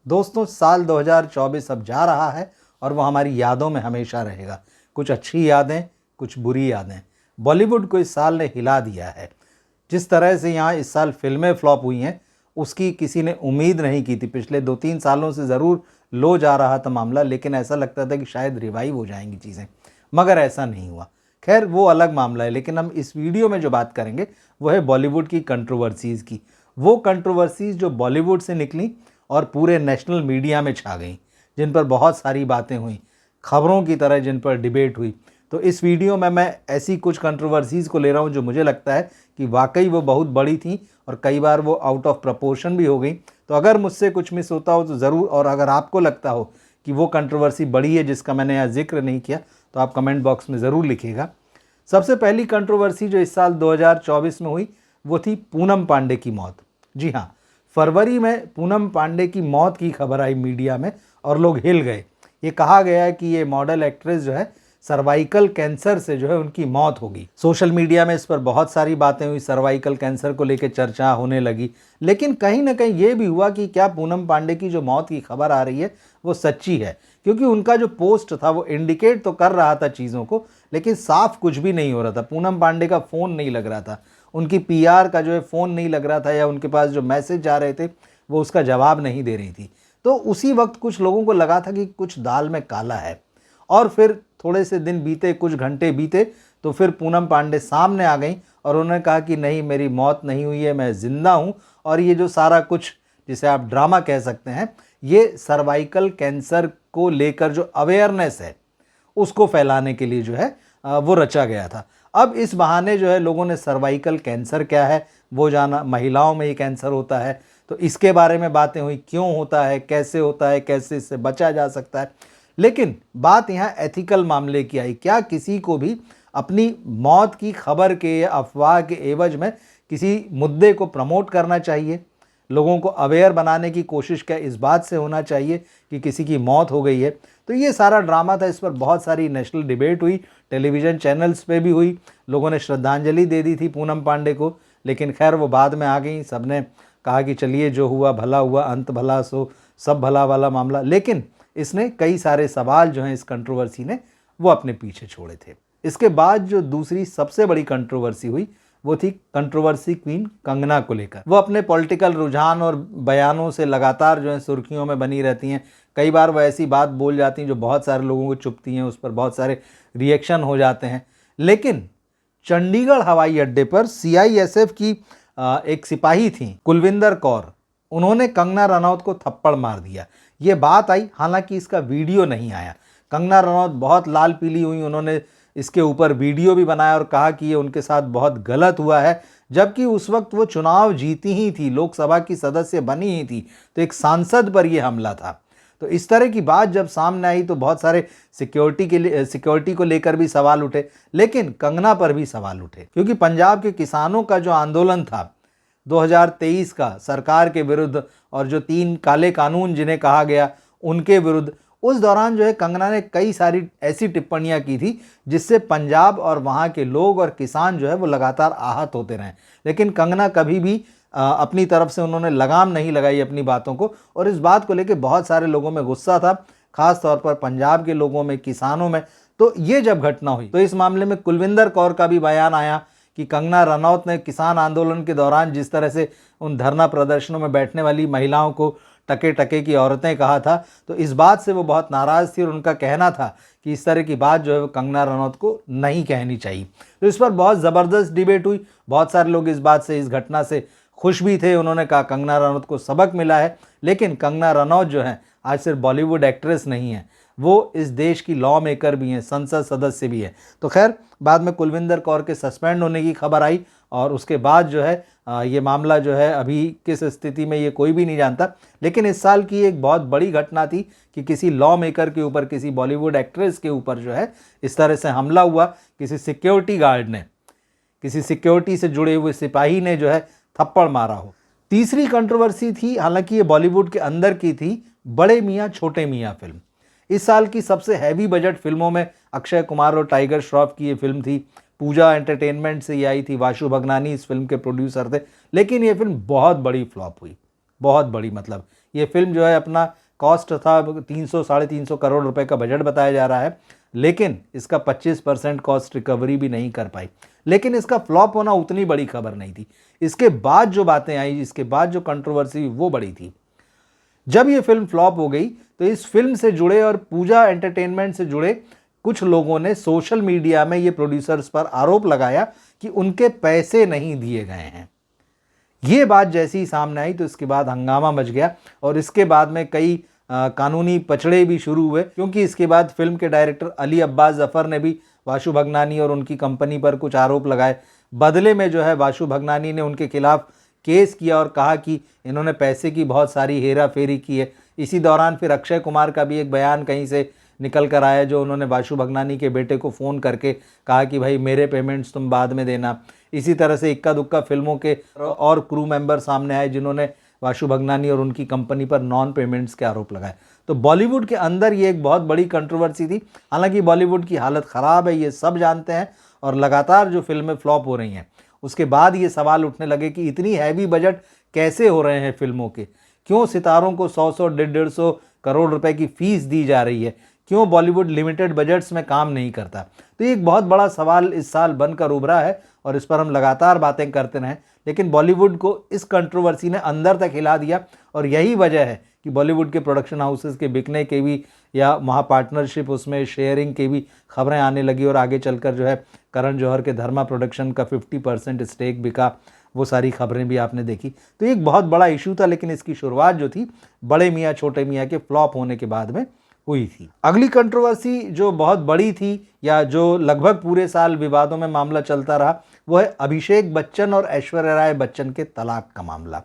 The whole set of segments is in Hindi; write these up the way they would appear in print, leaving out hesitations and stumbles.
दोस्तों, साल 2024 अब जा रहा है और वो हमारी यादों में हमेशा रहेगा। कुछ अच्छी यादें, कुछ बुरी यादें। बॉलीवुड को इस साल ने हिला दिया है। जिस तरह से यहाँ इस साल फिल्में फ्लॉप हुई हैं, उसकी किसी ने उम्मीद नहीं की थी। पिछले 2-3 सालों से ज़रूर लो जा रहा था मामला, लेकिन ऐसा लगता था कि शायद रिवाइव हो जाएंगी चीज़ें, मगर ऐसा नहीं हुआ। खैर, वो अलग मामला है। लेकिन हम इस वीडियो में जो बात करेंगे वो है बॉलीवुड की कंट्रोवर्सीज़ की। वो कंट्रोवर्सीज़ जो बॉलीवुड से निकली और पूरे नेशनल मीडिया में छा गई, जिन पर बहुत सारी बातें हुई, खबरों की तरह जिन पर डिबेट हुई। तो इस वीडियो में मैं ऐसी कुछ कंट्रोवर्सीज़ को ले रहा हूं जो मुझे लगता है कि वाकई वो बहुत बड़ी थी और कई बार वो आउट ऑफ प्रपोर्शन भी हो गई। तो अगर मुझसे कुछ मिस होता हो तो ज़रूर, और अगर आपको लगता हो कि वो कंट्रोवर्सी बड़ी है जिसका मैंने यहाँ जिक्र नहीं किया, तो आप कमेंट बॉक्स में ज़रूर लिखिएगा। सबसे पहली कंट्रोवर्सी जो इस साल 2024 में हुई वो थी पूनम पांडे की मौत। जी हाँ, फरवरी में पूनम पांडे की मौत की खबर आई मीडिया में और लोग हिल गए। ये कहा गया कि ये मॉडल एक्ट्रेस जो है सर्वाइकल कैंसर से जो है उनकी मौत होगी। सोशल मीडिया में इस पर बहुत सारी बातें हुई, सर्वाइकल कैंसर को लेकर चर्चा होने लगी। लेकिन कहीं ना कहीं ये भी हुआ कि क्या पूनम पांडे की जो मौत की खबर आ रही है वो सच्ची है, क्योंकि उनका जो पोस्ट था वो इंडिकेट तो कर रहा था चीज़ों को, लेकिन साफ कुछ भी नहीं हो रहा था। पूनम पांडे का फ़ोन नहीं लग रहा था, उनकी पीआर का जो है फ़ोन नहीं लग रहा था, या उनके पास जो मैसेज आ रहे थे वो उसका जवाब नहीं दे रही थी। तो उसी वक्त कुछ लोगों को लगा था कि कुछ दाल में काला है। और फिर थोड़े से दिन बीते, कुछ घंटे बीते, तो फिर पूनम पांडे सामने आ गई और उन्होंने कहा कि नहीं, मेरी मौत नहीं हुई है, मैं ज़िंदा हूँ। और ये जो सारा कुछ, जिसे आप ड्रामा कह सकते हैं, ये सर्वाइकल कैंसर को लेकर जो अवेयरनेस है उसको फैलाने के लिए जो है वो रचा गया था। अब इस बहाने जो है लोगों ने सर्वाइकल कैंसर क्या है वो जाना, महिलाओं में ये कैंसर होता है तो इसके बारे में बातें हुई, क्यों होता है, कैसे इससे बचा जा सकता है। लेकिन बात यहाँ एथिकल मामले की आई। क्या किसी को भी अपनी मौत की खबर के या अफवाह के एवज में किसी मुद्दे को प्रमोट करना चाहिए? लोगों को अवेयर बनाने की कोशिश क्या इस बात से होना चाहिए कि किसी की मौत हो गई है? तो ये सारा ड्रामा था। इस पर बहुत सारी नेशनल डिबेट हुई, टेलीविज़न चैनल्स पे भी हुई, लोगों ने श्रद्धांजलि दे दी थी पूनम पांडे को। लेकिन खैर वो बाद में आ गई, सबने कहा कि चलिए जो हुआ भला हुआ, अंत भला सो सब भला वाला मामला। लेकिन इसने कई सारे सवाल जो हैं इस कंट्रोवर्सी ने वो अपने पीछे छोड़े थे। इसके बाद जो दूसरी सबसे बड़ी कंट्रोवर्सी हुई वो थी कंट्रोवर्सी क्वीन कंगना को लेकर। वो अपने पॉलिटिकल रुझान और बयानों से लगातार जो है सुर्खियों में बनी रहती हैं। कई बार वो ऐसी बात बोल जाती हैं जो बहुत सारे लोगों को चुभती हैं, उस पर बहुत सारे रिएक्शन हो जाते हैं। लेकिन चंडीगढ़ हवाई अड्डे पर सीआईएसएफ की एक सिपाही थी कुलविंदर कौर, उन्होंने कंगना रनौत को थप्पड़ मार दिया। ये बात आई, हालांकि इसका वीडियो नहीं आया। कंगना रनौत बहुत लाल पीली हुई, उन्होंने इसके ऊपर वीडियो भी बनाया और कहा कि ये उनके साथ बहुत गलत हुआ है, जबकि उस वक्त वो चुनाव जीती ही थी, लोकसभा की सदस्य बनी ही थी, तो एक सांसद पर यह हमला था। तो इस तरह की बात जब सामने आई तो बहुत सारे सिक्योरिटी को लेकर भी सवाल उठे, लेकिन कंगना पर भी सवाल उठे, क्योंकि पंजाब के किसानों का जो आंदोलन था 2023 का सरकार के विरुद्ध, और जो 3 काले कानून जिन्हें कहा गया उनके विरुद्ध, उस दौरान जो है कंगना ने कई सारी ऐसी टिप्पणियां की थी जिससे पंजाब और वहां के लोग और किसान जो है वो लगातार आहत होते रहे। लेकिन कंगना कभी भी अपनी तरफ से उन्होंने लगाम नहीं लगाई अपनी बातों को, और इस बात को लेकर बहुत सारे लोगों में गुस्सा था, खास तौर पर पंजाब के लोगों में, किसानों में। तो ये जब घटना हुई तो इस मामले में कुलविंदर कौर का भी बयान आया कि कंगना रनौत ने किसान आंदोलन के दौरान जिस तरह से उन धरना प्रदर्शनों में बैठने वाली महिलाओं को टके टके की औरतें कहा था, तो इस बात से वो बहुत नाराज़ थी और उनका कहना था कि इस तरह की बात जो है वो कंगना रनौत को नहीं कहनी चाहिए। तो इस पर बहुत ज़बरदस्त डिबेट हुई। बहुत सारे लोग इस बात से, इस घटना से खुश भी थे। उन्होंने कहा कंगना रनौत को सबक मिला है। लेकिन कंगना रनौत जो है आज सिर्फ बॉलीवुड एक्ट्रेस नहीं है, वो इस देश की लॉ मेकर भी हैं, संसद सदस्य भी है। तो खैर, बाद में कुलविंदर कौर के सस्पेंड होने की खबर आई और उसके बाद जो है ये मामला जो है अभी किस स्थिति में ये कोई भी नहीं जानता। लेकिन इस साल की एक बहुत बड़ी घटना थी कि किसी लॉ मेकर के ऊपर, किसी बॉलीवुड एक्ट्रेस के ऊपर जो है इस तरह से हमला हुआ। किसी सिक्योरिटी गार्ड ने, किसी सिक्योरिटी से जुड़े हुए सिपाही ने जो है थप्पड़ मारा हो। तीसरी कंट्रोवर्सी थी, हालांकि ये बॉलीवुड के अंदर की थी, बड़े मियाँ छोटे मियाँ फिल्म। इस साल की सबसे हैवी बजट फिल्मों में अक्षय कुमार और टाइगर श्रॉफ की ये फिल्म थी। पूजा एंटरटेनमेंट से ये आई थी, वाशु भगनानी इस फिल्म के प्रोड्यूसर थे। लेकिन ये फिल्म बहुत बड़ी फ्लॉप हुई, बहुत बड़ी, मतलब ये फिल्म जो है अपना कॉस्ट था 300 साढ़े 300 करोड़ रुपए का बजट बताया जा रहा है, लेकिन इसका 25% कॉस्ट रिकवरी भी नहीं कर पाई। लेकिन इसका फ्लॉप होना उतनी बड़ी खबर नहीं थी। इसके बाद जो बातें आई, इसके बाद जो कंट्रोवर्सी वो बड़ी थी। जब ये फिल्म फ्लॉप हो गई तो इस फिल्म से जुड़े और पूजा एंटरटेनमेंट से जुड़े कुछ लोगों ने सोशल मीडिया में ये प्रोड्यूसर्स पर आरोप लगाया कि उनके पैसे नहीं दिए गए हैं। ये बात जैसे ही सामने आई तो इसके बाद हंगामा मच गया और इसके बाद में कई कानूनी पचड़े भी शुरू हुए, क्योंकि इसके बाद फिल्म के डायरेक्टर अली अब्बास जफ़र ने भी वाशु भगनानी और उनकी कंपनी पर कुछ आरोप लगाए। बदले में जो है वाशु भगनानी ने उनके खिलाफ केस किया और कहा कि इन्होंने पैसे की बहुत सारी हेरा फेरी की है। इसी दौरान फिर अक्षय कुमार का भी एक बयान कहीं से निकल कर आया, जो उन्होंने वाशु भगनानी के बेटे को फ़ोन करके कहा कि भाई मेरे पेमेंट्स तुम बाद में देना। इसी तरह से इक्का दुक्का फिल्मों के और क्रू मेंबर सामने आए जिन्होंने वाशु भगनानी और उनकी कंपनी पर नॉन पेमेंट्स के आरोप लगाए। तो बॉलीवुड के अंदर ये एक बहुत बड़ी कंट्रोवर्सी थी। हालांकि बॉलीवुड की हालत ख़राब है, ये सब जानते हैं, और लगातार जो फिल्में फ्लॉप हो रही हैं उसके बाद ये सवाल उठने लगे कि इतनी हैवी बजट कैसे हो रहे हैं फिल्मों के, क्यों सितारों को 100-100 150 करोड़ रुपए की फ़ीस दी जा रही है, क्यों बॉलीवुड लिमिटेड बजट्स में काम नहीं करता। तो ये एक बहुत बड़ा सवाल इस साल बनकर उभरा है और इस पर हम लगातार बातें करते रहें। लेकिन बॉलीवुड को इस कंट्रोवर्सी ने अंदर तक हिला दिया और यही वजह है कि बॉलीवुड के प्रोडक्शन हाउसेस के बिकने के भी या वहाँ पार्टनरशिप उसमें शेयरिंग की भी खबरें आने लगी और आगे चलकर जो है करण जौहर के धर्मा प्रोडक्शन का 50% स्टेक बिका, वो सारी खबरें भी आपने देखी। तो ये एक बहुत बड़ा इशू था, लेकिन इसकी शुरुआत जो थी बड़े मियाँ छोटे मियाँ के फ्लॉप होने के बाद में हुई थी। अगली कंट्रोवर्सी जो बहुत बड़ी थी या जो लगभग पूरे साल विवादों में मामला चलता रहा, वो है अभिषेक बच्चन और ऐश्वर्या राय बच्चन के तलाक का मामला।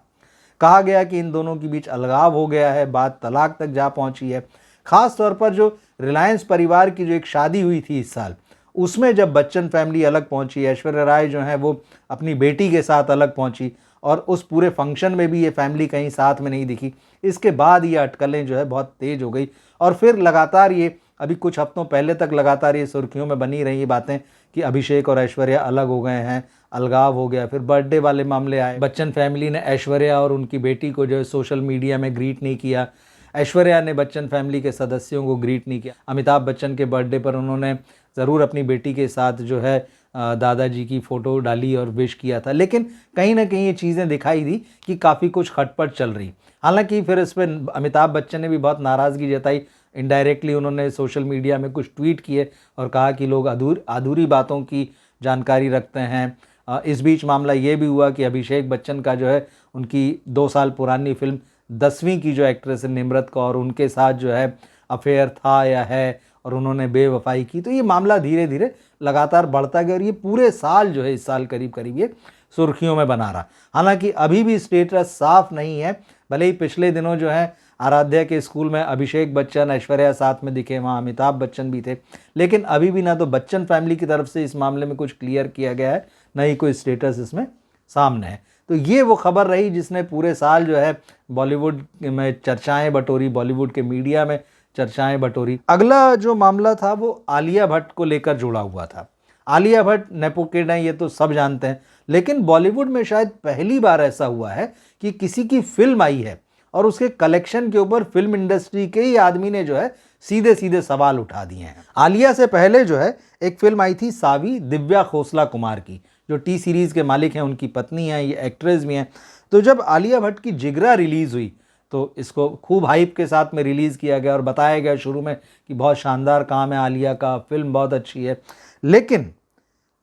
कहा गया कि इन दोनों के बीच अलगाव हो गया है, बात तलाक तक जा पहुंची है। खास तौर पर जो रिलायंस परिवार की जो एक शादी हुई थी इस साल, उसमें जब बच्चन फैमिली अलग पहुंची, ऐश्वर्या राय जो है वो अपनी बेटी के साथ अलग पहुंची और उस पूरे फंक्शन में भी ये फैमिली कहीं साथ में नहीं दिखी। इसके बाद ये अटकलें जो है बहुत तेज हो गई और फिर लगातार ये अभी कुछ हफ्तों पहले तक लगातार ये सुर्खियों में बनी रही बातें कि अभिषेक और ऐश्वर्या अलग हो गए हैं, अलगाव हो गया। फिर बर्थडे वाले मामले आए, बच्चन फैमिली ने ऐश्वर्या और उनकी बेटी को जो है सोशल मीडिया में ग्रीट नहीं किया, ऐश्वर्या ने बच्चन फैमिली के सदस्यों को ग्रीट नहीं किया। अमिताभ बच्चन के बर्थडे पर उन्होंने ज़रूर अपनी बेटी के साथ जो है दादाजी की फ़ोटो डाली और विश किया था, लेकिन कहीं ना कहीं ये चीज़ें दिखाई दी कि काफ़ी कुछ खटपट चल रही। हालांकि फिर इस पर अमिताभ बच्चन ने भी बहुत नाराज़गी जताई। इनडायरेक्टली उन्होंने सोशल मीडिया में कुछ ट्वीट किए और कहा कि लोग अधूरी बातों की जानकारी रखते हैं। इस बीच मामला ये भी हुआ कि अभिषेक बच्चन का जो है उनकी 2 साल पुरानी फिल्म 10वीं की जो एक्ट्रेस है निम्रत कौर, उनके साथ जो है अफेयर था या है और उन्होंने बेवफाई की। तो ये मामला धीरे धीरे लगातार बढ़ता गया और ये पूरे साल जो है इस साल करीब करीब ये सुर्खियों में बना रहा। हालांकि अभी भी स्टेटस साफ नहीं है। भले ही पिछले दिनों जो है आराध्या के स्कूल में अभिषेक बच्चन ऐश्वर्या साथ में दिखे, वहाँ अमिताभ बच्चन भी थे, लेकिन अभी भी ना तो बच्चन फैमिली की तरफ से इस मामले में कुछ क्लियर किया गया है, ना ही कोई स्टेटस इसमें सामने है। तो ये वो खबर रही जिसने पूरे साल जो है बॉलीवुड में चर्चाएं बटोरी, बॉलीवुड के मीडिया में चर्चाएं बटोरी। अगला जो मामला था वो आलिया भट्ट को लेकर जुड़ा हुआ था। आलिया भट्ट नेपो किड हैं, ये तो सब जानते हैं, लेकिन बॉलीवुड में शायद पहली बार ऐसा हुआ है कि किसी की फिल्म आई है और उसके कलेक्शन के ऊपर फिल्म इंडस्ट्री के ही आदमी ने जो है सीधे सीधे सवाल उठा दिए हैं। आलिया से पहले जो है एक फिल्म आई थी सावी, दिव्या खोसला कुमार की, जो टी सीरीज़ के मालिक हैं, उनकी पत्नी हैं, ये एक्ट्रेस भी हैं। तो जब आलिया भट्ट की जिगरा रिलीज़ हुई तो इसको खूब हाइप के साथ में रिलीज़ किया गया और बताया गया शुरू में कि बहुत शानदार काम है आलिया का, फिल्म बहुत अच्छी है। लेकिन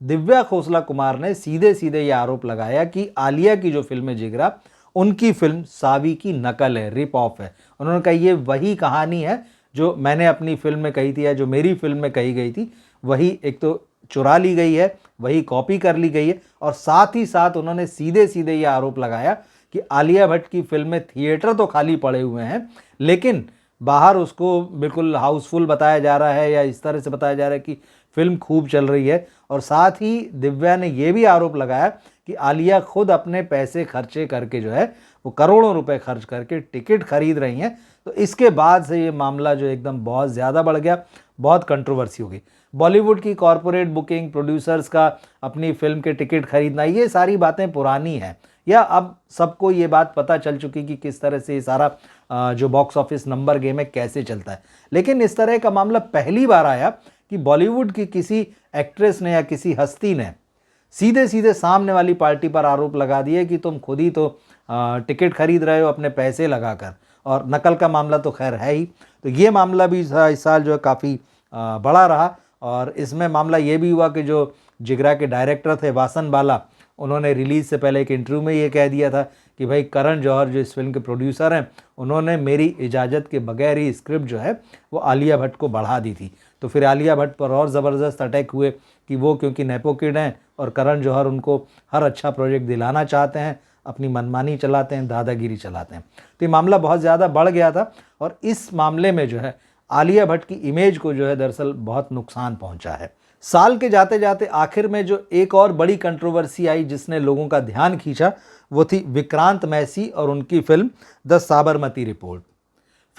दिव्या खोसला कुमार ने सीधे सीधे ये आरोप लगाया कि आलिया की जो फिल्म है जिगरा, उनकी फिल्म सावी की नकल है, रिप ऑफ है। उन्होंने कहा ये वही कहानी है जो मैंने अपनी फिल्म में कही थी या जो मेरी फिल्म में कही गई थी, वही एक तो चुरा ली गई है, वही कॉपी कर ली गई है। और साथ ही साथ उन्होंने सीधे सीधे ये आरोप लगाया कि आलिया भट्ट की फिल्म में थिएटर तो खाली पड़े हुए हैं, लेकिन बाहर उसको बिल्कुल हाउसफुल बताया जा रहा है या इस तरह से बताया जा रहा है कि फिल्म खूब चल रही है। और साथ ही दिव्या ने यह भी आरोप लगाया कि आलिया खुद अपने पैसे खर्चे करके जो है वो करोड़ों रुपए खर्च करके टिकट खरीद रही हैं। तो इसके बाद से ये मामला जो एकदम बहुत ज़्यादा बढ़ गया, बहुत कंट्रोवर्सी हो गई। बॉलीवुड की कॉरपोरेट बुकिंग, प्रोड्यूसर्स का अपनी फिल्म के टिकट खरीदना, ये सारी बातें पुरानी हैं या अब सबको ये बात पता चल चुकी कि किस तरह से ये सारा जो बॉक्स ऑफिस नंबर गेम है कैसे चलता है। लेकिन इस तरह का मामला पहली बार आया कि बॉलीवुड की किसी एक्ट्रेस ने या किसी हस्ती ने सीधे सीधे सामने वाली पार्टी पर आरोप लगा दिए कि तुम खुद ही तो टिकट खरीद रहे हो अपने पैसे लगाकर, और नकल का मामला तो खैर है ही। तो ये मामला भी इस साल जो है काफ़ी बड़ा रहा। और इसमें मामला ये भी हुआ कि जो जिगरा के डायरेक्टर थे वासन बाला, उन्होंने रिलीज़ से पहले एक इंटरव्यू में ये कह दिया था कि भाई करण जौहर जो इस फिल्म के प्रोड्यूसर हैं, उन्होंने मेरी इजाज़त के बगैर ही स्क्रिप्ट जो है वो आलिया भट्ट को बढ़ा दी थी। तो फिर आलिया भट्ट पर और ज़बरदस्त अटैक हुए कि वो क्योंकि नेपो किड हैं और करण जौहर उनको हर अच्छा प्रोजेक्ट दिलाना चाहते हैं, अपनी मनमानी चलाते हैं, दादागिरी चलाते हैं। तो ये मामला बहुत ज़्यादा बढ़ गया था और इस मामले में जो है आलिया भट्ट की इमेज को जो है दरअसल बहुत नुकसान पहुंचा है। साल के जाते जाते आखिर में जो एक और बड़ी कंट्रोवर्सी आई जिसने लोगों का ध्यान खींचा, वो थी विक्रांत मैसी और उनकी film the Sabarmati report.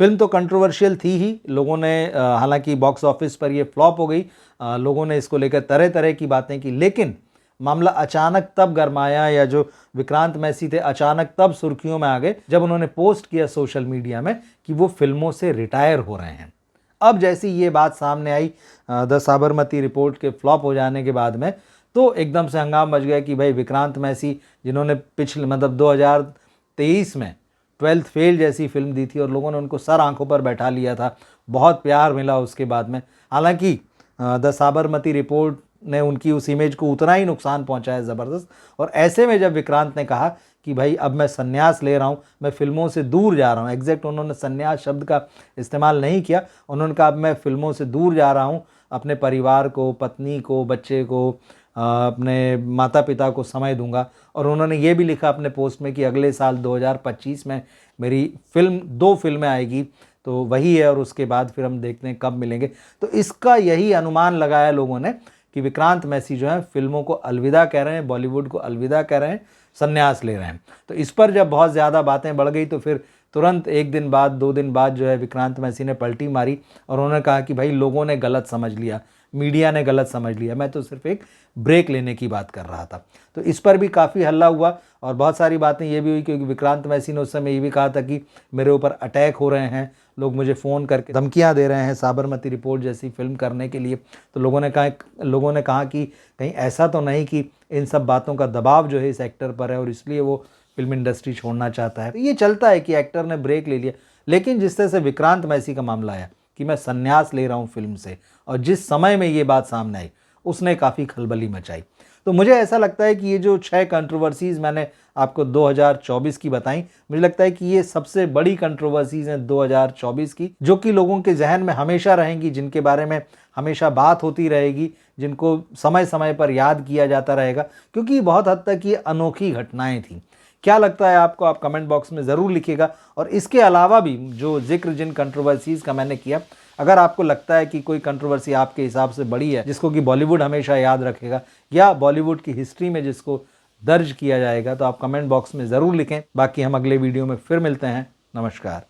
Film तो कंट्रोवर्शियल थी ही, लोगों ने हालांकि बॉक्स ऑफिस पर ये फ्लॉप हो गई, लोगों ने इसको लेकर तरह तरह की बातें की, लेकिन मामला अचानक तब गरमाया, या जो विक्रांत मैसी थे अचानक तब सुर्खियों में आ गए जब उन्होंने पोस्ट किया सोशल मीडिया में कि वो फिल्मों से रिटायर हो रहे हैं। अब जैसी ये बात सामने आई द साबरमती रिपोर्ट के फ्लॉप हो जाने के बाद में, तो एकदम से हंगामा मच गया कि भाई विक्रांत मैसी जिन्होंने पिछले 2023 में 12th फेल जैसी फिल्म दी थी और लोगों ने उनको सर आंखों पर बैठा लिया था, बहुत प्यार मिला उसके बाद में। हालांकि द साबरमती रिपोर्ट ने उनकी उस इमेज को उतना ही नुकसान पहुंचाया ज़बरदस्त। और ऐसे में जब विक्रांत ने कहा कि भाई अब मैं संन्यास ले रहा हूँ, मैं फिल्मों से दूर जा रहा हूँ, एग्जैक्ट उन्होंने संन्यास शब्द का इस्तेमाल नहीं किया, उन्होंने कहा अब मैं फिल्मों से दूर जा रहा हूँ, अपने परिवार को, पत्नी को, बच्चे को, अपने माता पिता को समय दूंगा। और उन्होंने ये भी लिखा अपने पोस्ट में कि अगले साल 2025 में मेरी फिल्म 2 फिल्में आएगी, तो वही है, और उसके बाद फिर हम देखते हैं कब मिलेंगे। तो इसका यही अनुमान लगाया लोगों ने कि विक्रांत मैसी जो है फिल्मों को अलविदा कह रहे हैं, बॉलीवुड को अलविदा कह रहे हैं, संन्यास ले रहे हैं। तो इस पर जब बहुत ज़्यादा बातें बढ़ गई तो फिर तुरंत 1 दिन बाद 2 दिन बाद जो है विक्रांत मैसी ने पलटी मारी और उन्होंने कहा कि भाई लोगों ने गलत समझ लिया, मीडिया ने गलत समझ लिया, मैं तो सिर्फ एक ब्रेक लेने की बात कर रहा था। तो इस पर भी काफ़ी हल्ला हुआ और बहुत सारी बातें ये भी हुई क्योंकि विक्रांत मैसी ने उस समय ये भी कहा था कि मेरे ऊपर अटैक हो रहे हैं, लोग मुझे फ़ोन करके धमकियां दे रहे हैं साबरमती रिपोर्ट जैसी फिल्म करने के लिए। तो लोगों ने कहा कि कहीं ऐसा तो नहीं कि इन सब बातों का दबाव जो है इस एक्टर पर है और इसलिए वो फिल्म इंडस्ट्री छोड़ना चाहता है। तो ये चलता है कि एक्टर ने ब्रेक ले लिया, लेकिन जिस तरह से विक्रांत मैसी का मामला आया कि मैं संन्यास ले रहा हूँ फिल्म से, और जिस समय में ये बात सामने आई उसने काफ़ी खलबली मचाई। तो मुझे ऐसा लगता है कि ये जो 6 कंट्रोवर्सीज़ मैंने आपको 2024 की बताई, मुझे लगता है कि ये सबसे बड़ी कंट्रोवर्सीज़ हैं 2024 की, जो कि लोगों के जहन में हमेशा रहेंगी, जिनके बारे में हमेशा बात होती रहेगी, जिनको समय समय पर याद किया जाता रहेगा, क्योंकि बहुत हद तक ये अनोखी घटनाएं थीं। क्या लगता है आपको, आप कमेंट बॉक्स में ज़रूर लिखिएगा। और इसके अलावा भी जो जिक्र जिन कंट्रोवर्सीज़ का मैंने किया, अगर आपको लगता है कि कोई कंट्रोवर्सी आपके हिसाब से बड़ी है जिसको कि बॉलीवुड हमेशा याद रखेगा या बॉलीवुड की हिस्ट्री में जिसको दर्ज किया जाएगा, तो आप कमेंट बॉक्स में ज़रूर लिखें। बाकी हम अगले वीडियो में फिर मिलते हैं। नमस्कार।